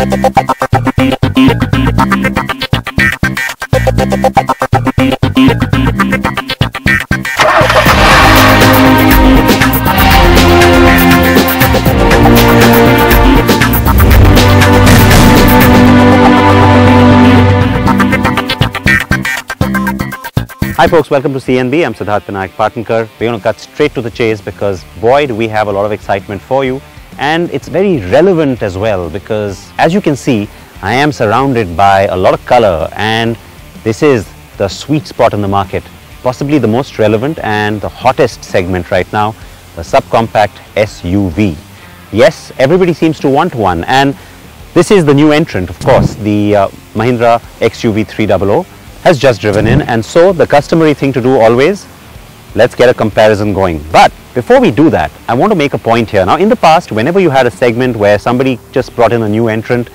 Hi folks, welcome to CNB. I'm Siddharth Partner. We're going to cut straight to the chase because boy do we have a lot of excitement for you, and it's very relevant as well because as you can see I am surrounded by a lot of color, and this is the sweet spot in the market, possibly the most relevant and the hottest segment right now, the subcompact SUV. Yes, everybody seems to want one, and this is the new entrant, of course. The Mahindra XUV300 has just driven in, and so the customary thing to do always, let's get a comparison going. But before we do that, I want to make a point here. Now in the past, whenever you had a segment where somebody just brought in a new entrant,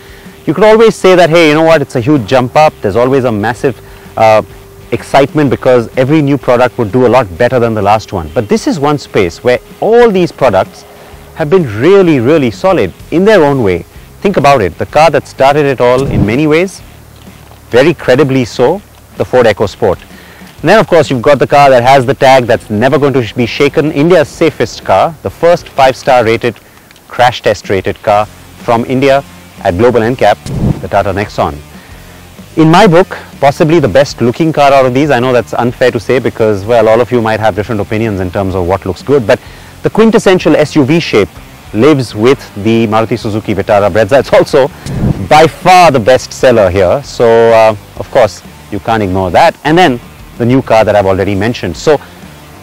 you could always say that, hey, you know what, it's a huge jump up. There's always a massive excitement because every new product would do a lot better than the last one. But this is one space where all these products have been really, really solid in their own way. Think about it, the car that started it all in many ways, very credibly so, the Ford EcoSport. And then of course you've got the car that has the tag that's never going to be shaken, India's safest car, the first 5-star rated, crash test rated car from India at Global NCAP, the Tata Nexon. In my book, possibly the best looking car out of these. I know that's unfair to say because, well, all of you might have different opinions in terms of what looks good, but the quintessential SUV shape lives with the Maruti Suzuki Vitara Brezza. It's also by far the best seller here, so of course you can't ignore that. And then the new car that I've already mentioned. So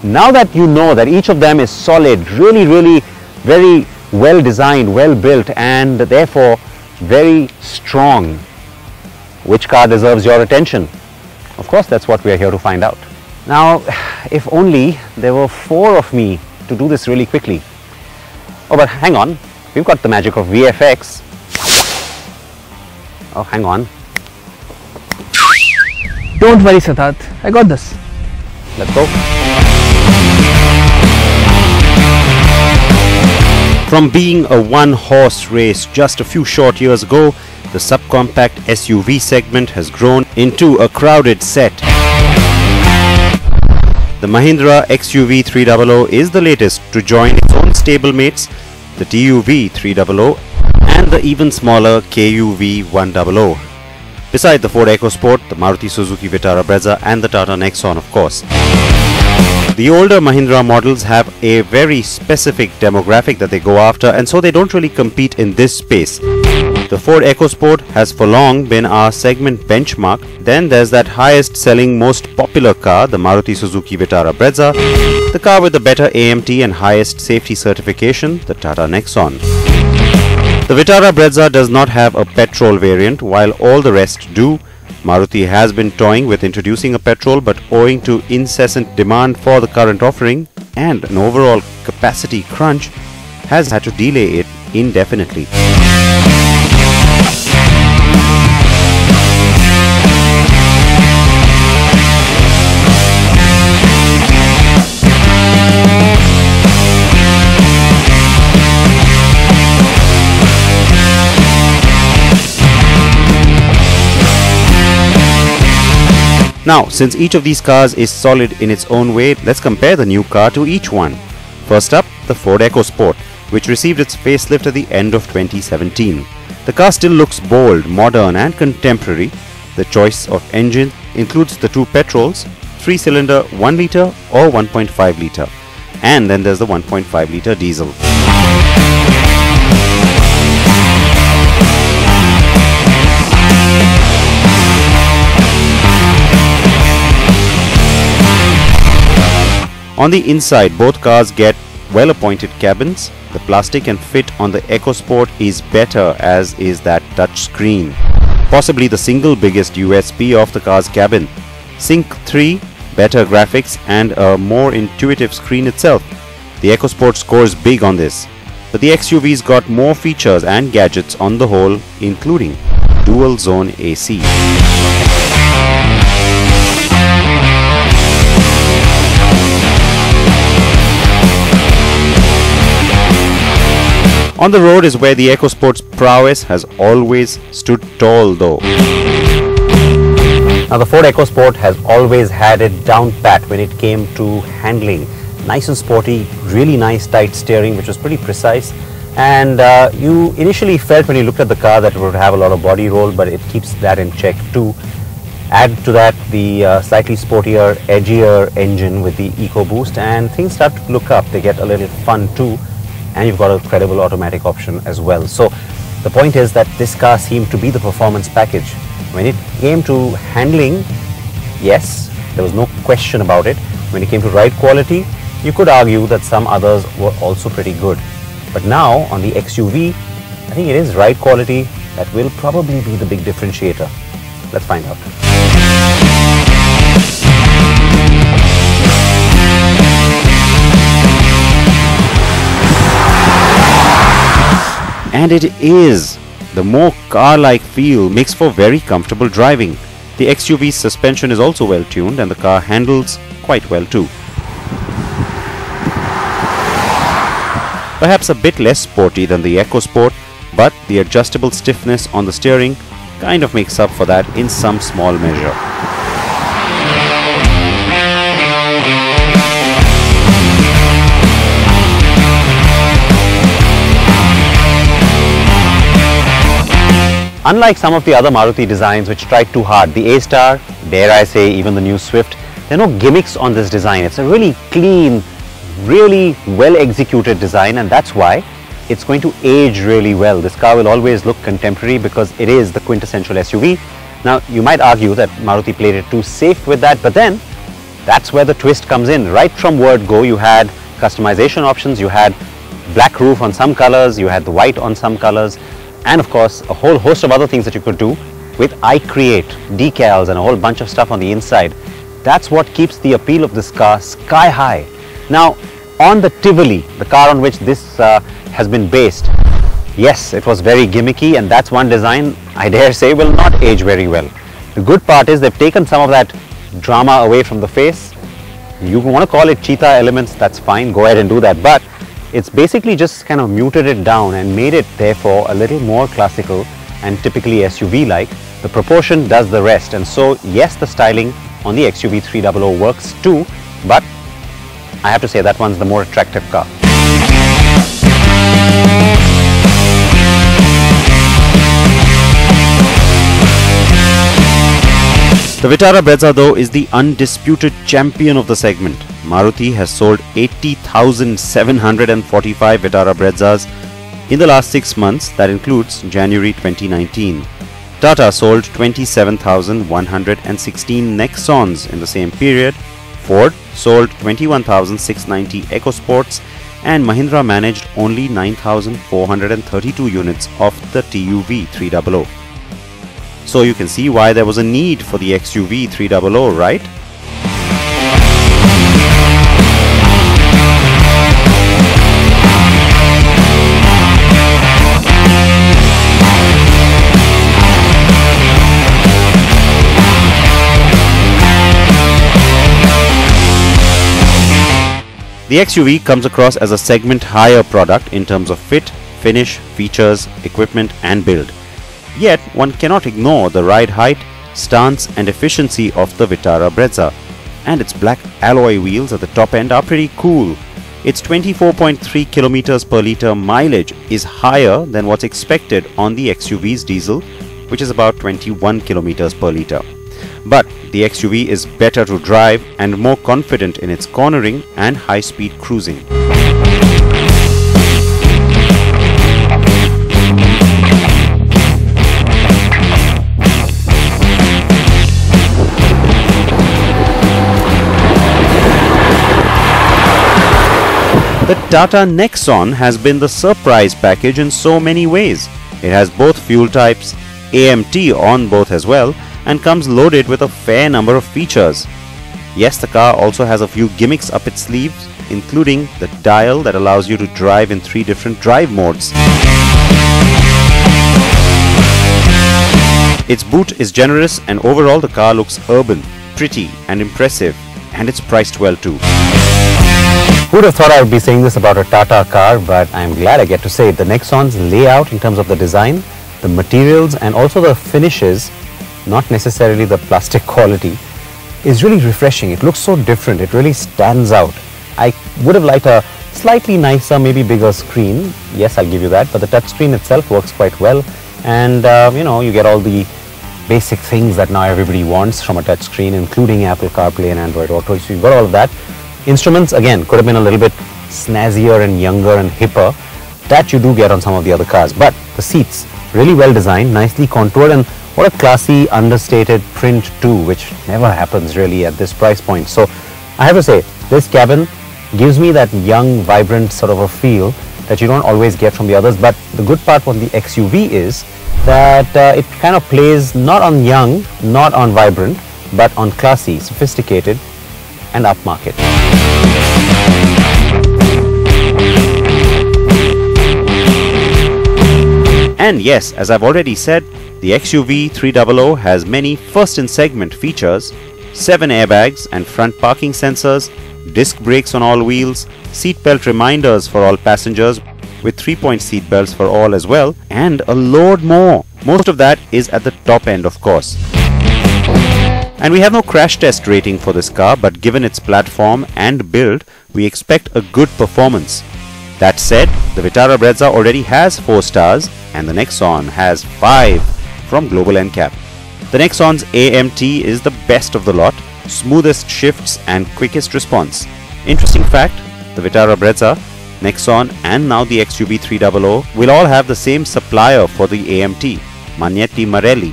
now that you know that each of them is solid, really very well designed, well built, and therefore very strong, which car deserves your attention? Of course, that's what we are here to find out. Now, if only there were 4 of me to do this really quickly. Oh, but hang on, we've got the magic of VFX. Oh, hang on. Don't worry, Siddharth, I got this. Let's go. From being a one-horse race just a few short years ago, the subcompact SUV segment has grown into a crowded set. The Mahindra XUV300 is the latest to join its own stablemates, the TUV300 and the even smaller KUV100. Beside the Ford EcoSport, the Maruti Suzuki Vitara Brezza and the Tata Nexon, of course. The older Mahindra models have a very specific demographic that they go after, and so they don't really compete in this space. The Ford EcoSport has for long been our segment benchmark. Then there's that highest selling, most popular car, the Maruti Suzuki Vitara Brezza, the car with the better AMT and highest safety certification, the Tata Nexon. The Vitara Brezza does not have a petrol variant, while all the rest do. Maruti has been toying with introducing a petrol, but owing to incessant demand for the current offering and an overall capacity crunch, has had to delay it indefinitely. Now, since each of these cars is solid in its own way, let's compare the new car to each one. First up, the Ford EcoSport, which received its facelift at the end of 2017. The car still looks bold, modern and contemporary. The choice of engine includes the 2 petrols, 3-cylinder 1 litre or 1.5 litre. And then there's the 1.5 litre diesel. On the inside, both cars get well-appointed cabins. The plastic and fit on the EcoSport is better, as is that touch screen. Possibly the single biggest USP of the car's cabin. Sync 3, better graphics and a more intuitive screen itself. The EcoSport scores big on this. But the XUV's got more features and gadgets on the whole, including dual zone AC. On the road is where the EcoSport's prowess has always stood tall though. Now the Ford EcoSport has always had it down pat when it came to handling. Nice and sporty, really nice tight steering which was pretty precise, and you initially felt when you looked at the car that it would have a lot of body roll, but it keeps that in check too. Add to that the slightly sportier, edgier engine with the EcoBoost, and things start to look up. They get a little fun too, and you've got a credible automatic option as well. So the point is that this car seemed to be the performance package. When it came to handling, yes, there was no question about it. When it came to ride quality, you could argue that some others were also pretty good. But now on the XUV, I think it is ride quality that will probably be the big differentiator. Let's find out. And it is. The more car-like feel makes for very comfortable driving. The XUV's suspension is also well tuned and the car handles quite well too. Perhaps a bit less sporty than the EcoSport, but the adjustable stiffness on the steering kind of makes up for that in some small measure. Unlike some of the other Maruti designs which tried too hard, the A-Star, dare I say even the new Swift, there are no gimmicks on this design. It's a really clean, really well executed design, and that's why it's going to age really well. This car will always look contemporary because it is the quintessential SUV. Now you might argue that Maruti played it too safe with that, but then that's where the twist comes in. Right from word go, you had customization options, you had black roof on some colors, you had the white on some colors, and of course a whole host of other things that you could do with iCreate, decals and a whole bunch of stuff on the inside. That's what keeps the appeal of this car sky high. Now on the Tivoli, the car on which this has been based, yes, it was very gimmicky, and that's one design I dare say will not age very well. The good part is they've taken some of that drama away from the face. You want to call it cheetah elements, that's fine, go ahead and do that, but it's basically just kind of muted it down and made it therefore a little more classical and typically SUV-like. The proportion does the rest, and so yes, the styling on the XUV300 works too, but I have to say that one's the more attractive car. The Vitara Brezza though is the undisputed champion of the segment. Maruti has sold 80,745 Vitara Brezzas in the last 6 months, that includes January 2019. Tata sold 27,116 Nexons in the same period. Ford sold 21,690 EcoSports, and Mahindra managed only 9,432 units of the TUV 300. So you can see why there was a need for the XUV 300, right? The XUV comes across as a segment higher product in terms of fit, finish, features, equipment and build. Yet one cannot ignore the ride height, stance and efficiency of the Vitara Brezza, and its black alloy wheels at the top end are pretty cool. Its 24.3 kilometers per litre mileage is higher than what's expected on the XUV's diesel, which is about 21 kilometers per litre. But the XUV is better to drive and more confident in its cornering and high-speed cruising. The Tata Nexon has been the surprise package in so many ways. It has both fuel types, AMT on both as well, and comes loaded with a fair number of features. Yes, the car also has a few gimmicks up its sleeves, including the dial that allows you to drive in 3 different drive modes. Its boot is generous, and overall the car looks urban, pretty and impressive, and it's priced well too. Who would have thought I would be saying this about a Tata car, but I'm glad I get to say it. The Nexon's layout in terms of the design, the materials and also the finishes, not necessarily the plastic quality, is really refreshing. It looks so different. It really stands out. I would have liked a slightly nicer, maybe bigger screen. Yes, I'll give you that, but the touch screen itself works quite well. And you know, you get all the basic things that now everybody wants from a touch screen, including Apple CarPlay and Android Auto. So you've got all of that. Instruments, again, could have been a little bit snazzier and younger and hipper. That you do get on some of the other cars. But the seats, really well designed, nicely contoured, and what a classy, understated print too, which never happens really at this price point. So I have to say, this cabin gives me that young, vibrant sort of a feel that you don't always get from the others. But the good part on the XUV is that it kind of plays not on young, not on vibrant, but on classy, sophisticated and upmarket. And yes, as I've already said, the XUV300 has many first-in-segment features: 7 airbags and front parking sensors, disc brakes on all wheels, seatbelt reminders for all passengers with 3-point seat belts for all as well, and a load more. Most of that is at the top end, of course. And we have no crash test rating for this car, but given its platform and build, we expect a good performance. That said, the Vitara Brezza already has 4 stars and the Nexon has 5 from Global NCAP. The Nexon's AMT is the best of the lot, smoothest shifts and quickest response. Interesting fact, the Vitara Brezza, Nexon and now the XUV300 will all have the same supplier for the AMT, Magneti Marelli.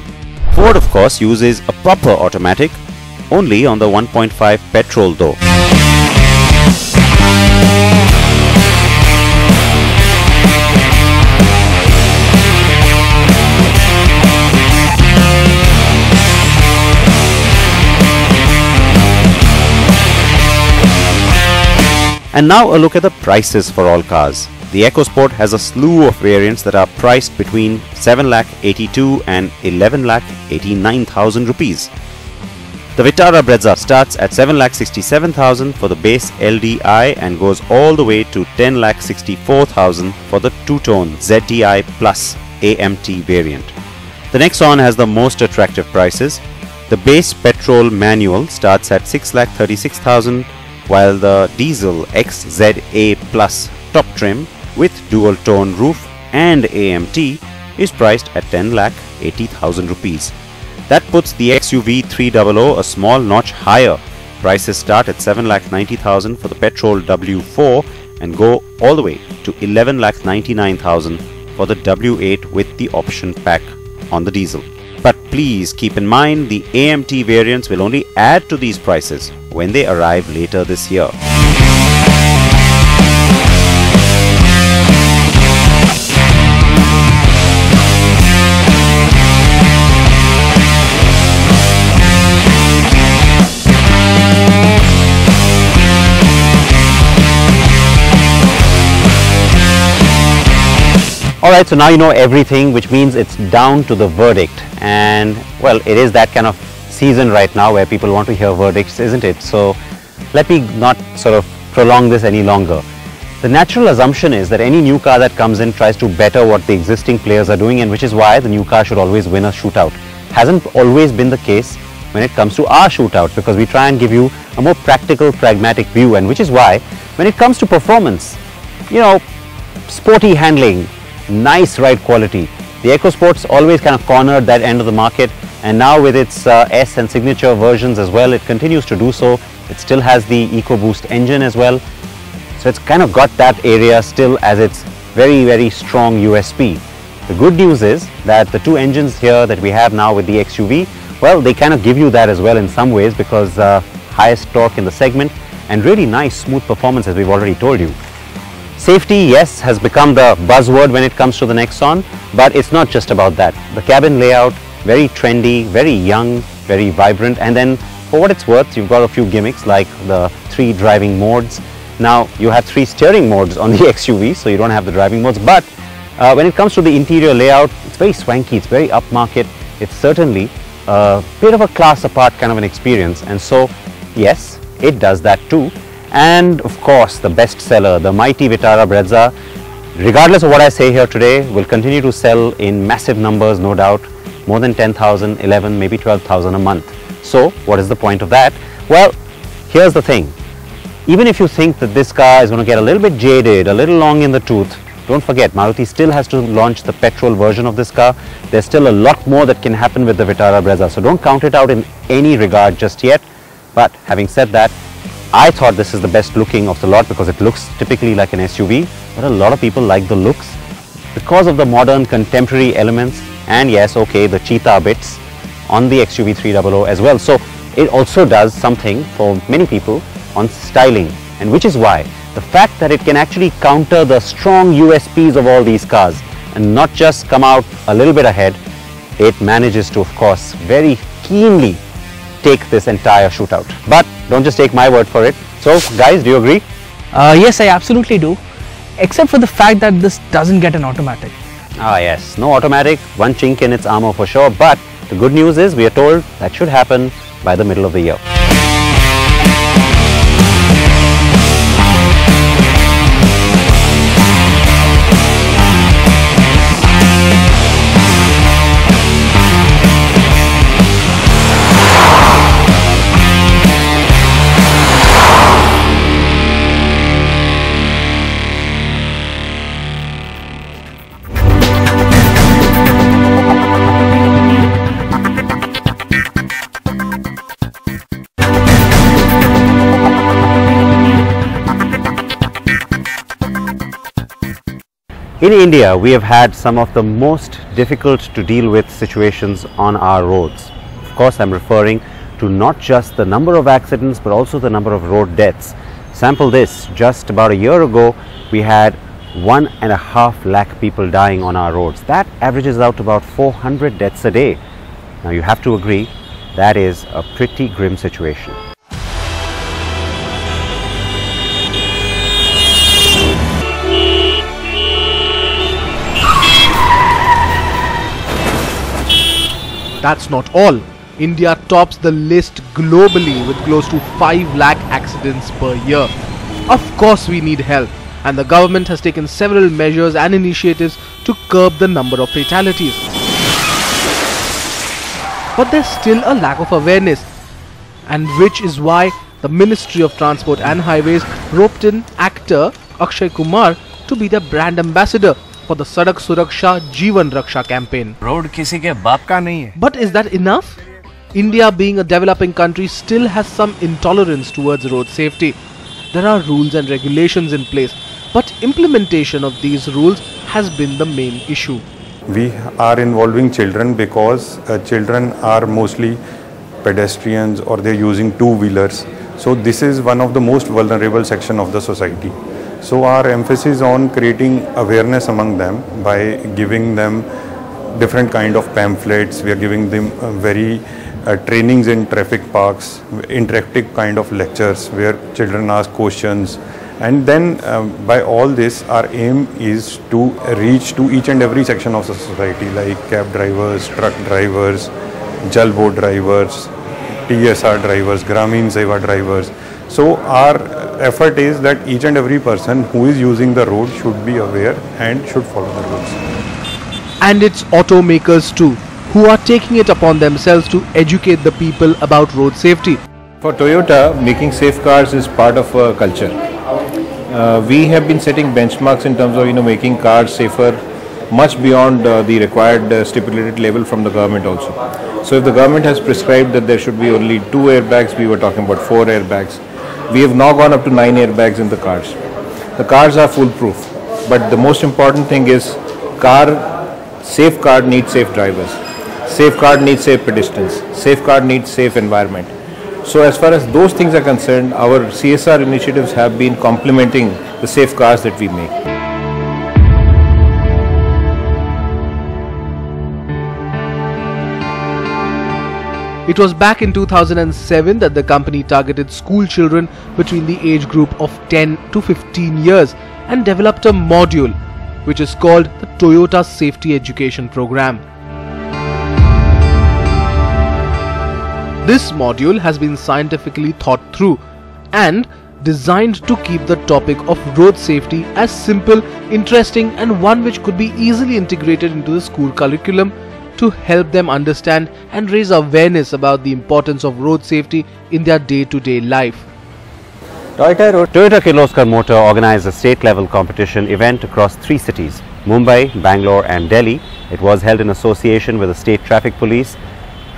Ford of course uses a proper automatic, only on the 1.5 petrol though. And now a look at the prices for all cars. The EcoSport has a slew of variants that are priced between 7,82,000 and 11,89,000 rupees. The Vitara Brezza starts at 7,67,000 for the base LDI and goes all the way to 10,64,000 for the two-tone ZDI Plus AMT variant. The Nexon has the most attractive prices. The base petrol manual starts at 6,36,000, while the diesel XZA Plus top trim with dual tone roof and AMT is priced at 10,80,000 rupees. That puts the XUV300 a small notch higher. Prices start at 7,90,000 for the petrol W4 and go all the way to 11,99,000 for the W8 with the option pack on the diesel. But please keep in mind, the AMT variants will only add to these prices when they arrive later this year. Alright, so now you know everything, which means it's down to the verdict. And well, it is that kind of season right now where people want to hear verdicts, isn't it? So let me not sort of prolong this any longer. The natural assumption is that any new car that comes in tries to better what the existing players are doing, and which is why the new car should always win a shootout. Hasn't always been the case when it comes to our shootout, because we try and give you a more practical, pragmatic view, and which is why when it comes to performance, you know, sporty handling, nice ride quality, the EcoSport's always kind of cornered that end of the market, and now with its S and signature versions as well, it continues to do so. It still has the EcoBoost engine as well, so it's kind of got that area still as its very, very strong USP. The good news is that the two engines here that we have now with the XUV, well, they kind of give you that as well in some ways, because highest torque in the segment and really nice smooth performance, as we've already told you. Safety, yes, has become the buzzword when it comes to the Nexon, but it's not just about that. The cabin layout, very trendy, very young, very vibrant, and then for what it's worth, you've got a few gimmicks like the 3 driving modes. Now, you have 3 steering modes on the XUV, so you don't have the driving modes, but when it comes to the interior layout, it's very swanky, it's very upmarket. It's certainly a bit of a class apart kind of an experience, and so yes, it does that too. And of course, the bestseller, the mighty Vitara Brezza, regardless of what I say here today, will continue to sell in massive numbers, no doubt, more than 10,000, 11, maybe 12,000 a month. So what is the point of that? Well, here's the thing. Even if you think that this car is going to get a little bit jaded, a little long in the tooth, don't forget, Maruti still has to launch the petrol version of this car. There's still a lot more that can happen with the Vitara Brezza, so don't count it out in any regard just yet. But having said that, I thought this is the best looking of the lot because it looks typically like an SUV, but a lot of people like the looks because of the modern contemporary elements and yes, okay, the cheetah bits on the XUV300 as well. So it also does something for many people on styling, and which is why the fact that it can actually counter the strong USPs of all these cars and not just come out a little bit ahead, it manages to, of course, very keenly take this entire shootout. But don't just take my word for it. So guys, do you agree? Yes, I absolutely do. Except for the fact that this doesn't get an automatic. Ah yes, no automatic, one chink in its armor for sure. But the good news is we are told that should happen by the middle of the year. In India, we have had some of the most difficult to deal with situations on our roads. Of course, I'm referring to not just the number of accidents, but also the number of road deaths. Sample this, just about a year ago, we had 1.5 lakh people dying on our roads. That averages out to about 400 deaths a day. Now you have to agree, that is a pretty grim situation. That's not all. India tops the list globally with close to 5 lakh accidents per year. Of course we need help, and the government has taken several measures and initiatives to curb the number of fatalities. But there's still a lack of awareness, and which is why the Ministry of Transport and Highways roped in actor Akshay Kumar to be the brand ambassador for the Sadak Suraksha Jeevan Raksha campaign. Road किसी के बाप का नहीं है. But is that enough? India, being a developing country, still has some intolerance towards road safety. There are rules and regulations in place, but implementation of these rules has been the main issue. We are involving children because children are mostly pedestrians or they're using two-wheelers. So this is one of the most vulnerable section of the society. So our emphasis on creating awareness among them by giving them different kind of pamphlets. We are giving them very trainings in traffic parks, interactive kind of lectures where children ask questions. And then by all this, our aim is to reach to each and every section of the society, like cab drivers, truck drivers, jal boat drivers, TSR drivers, Gramin Seva drivers. So our effort is that each and every person who is using the road should be aware and should follow the rules. And it's automakers too, who are taking it upon themselves to educate the people about road safety. For Toyota, making safe cars is part of a culture. We have been setting benchmarks in terms of making cars safer much beyond the required stipulated level from the government also. So if the government has prescribed that there should be only 2 airbags, we were talking about 4 airbags. We have now gone up to 9 airbags in the cars. The cars are foolproof, but the most important thing is safe car needs safe drivers. Safe car needs safe pedestrians. Safe car needs safe environment. So as far as those things are concerned, our CSR initiatives have been complementing the safe cars that we make. It was back in 2007 that the company targeted school children between the age group of 10 to 15 years and developed a module which is called the Toyota Safety Education Program. This module has been scientifically thought through, and designed to keep the topic of road safety as simple, interesting and one which could be easily integrated into the school curriculum to help them understand and raise awareness about the importance of road safety in their day-to-day life. Toyota Kirloskar Motor organized a state-level competition event across 3 cities, Mumbai, Bangalore and Delhi. It was held in association with the State Traffic Police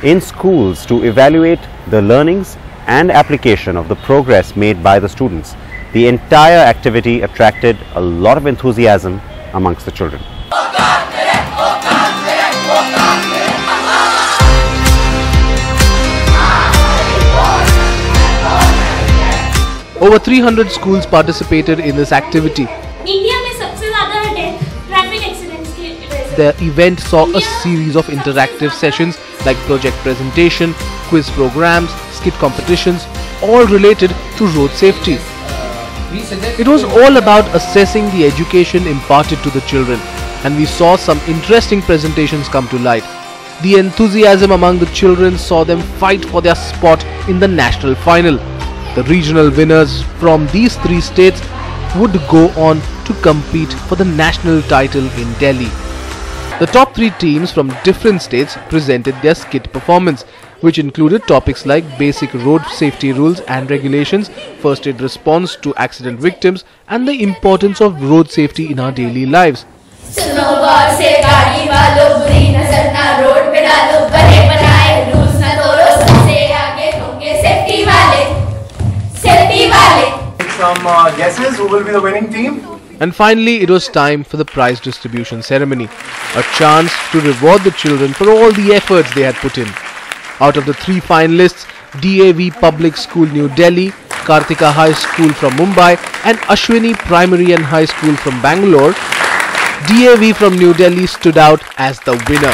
in schools to evaluate the learnings and application of the progress made by the students. The entire activity attracted a lot of enthusiasm amongst the children. Over 300 schools participated in this activity. India में सबसे ज़्यादा death traffic accidents की वजह से। The event saw a series of interactive sessions like project presentation, quiz programs, skit competitions, all related to road safety. It was all about assessing the education imparted to the children, and we saw some interesting presentations come to light. The enthusiasm among the children saw them fight for their spot in the national final. The regional winners from these 3 states would go on to compete for the national title in Delhi. The top 3 teams from different states presented their skit performance, which included topics like basic road safety rules and regulations, first aid response to accident victims, and the importance of road safety in our daily lives. Some guesses who will be the winning team? And finally, it was time for the prize distribution ceremony, a chance to reward the children for all the efforts they had put in. Out of the 3 finalists, DAV Public School New Delhi, Kartika High School from Mumbai and Ashwini Primary and High School from Bangalore, DAV from New Delhi stood out as the winner.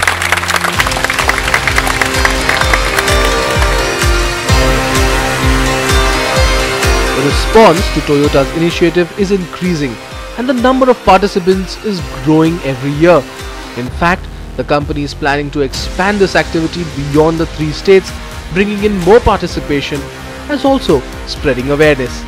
The response to Toyota's initiative is increasing and the number of participants is growing every year. In fact, the company is planning to expand this activity beyond the 3 states, bringing in more participation as also spreading awareness.